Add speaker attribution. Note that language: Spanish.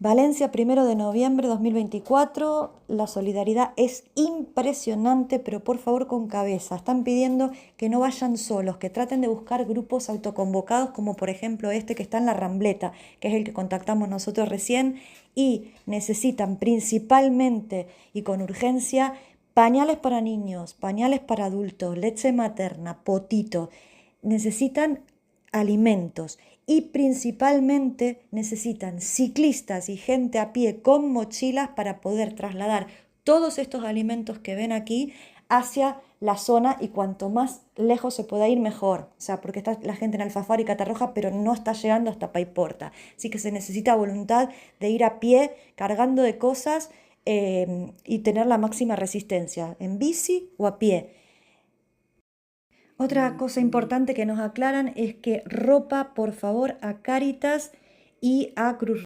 Speaker 1: Valencia, 1 de noviembre 2024. La solidaridad es impresionante, pero por favor con cabeza. Están pidiendo que no vayan solos, que traten de buscar grupos autoconvocados, como por ejemplo este que está en la Rambleta, que es el que contactamos nosotros recién, y necesitan principalmente y con urgencia pañales para niños, pañales para adultos, leche materna, potito. Necesitan alimentos y principalmente necesitan ciclistas y gente a pie con mochilas para poder trasladar todos estos alimentos que ven aquí hacia la zona, y cuanto más lejos se pueda ir mejor. O sea, porque está la gente en Alfafar y Catarroja, pero no está llegando hasta Paiporta. Así que se necesita voluntad de ir a pie cargando de cosas y tener la máxima resistencia, en bici o a pie. Otra cosa importante que nos aclaran es que ropa, por favor, a Cáritas y a Cruz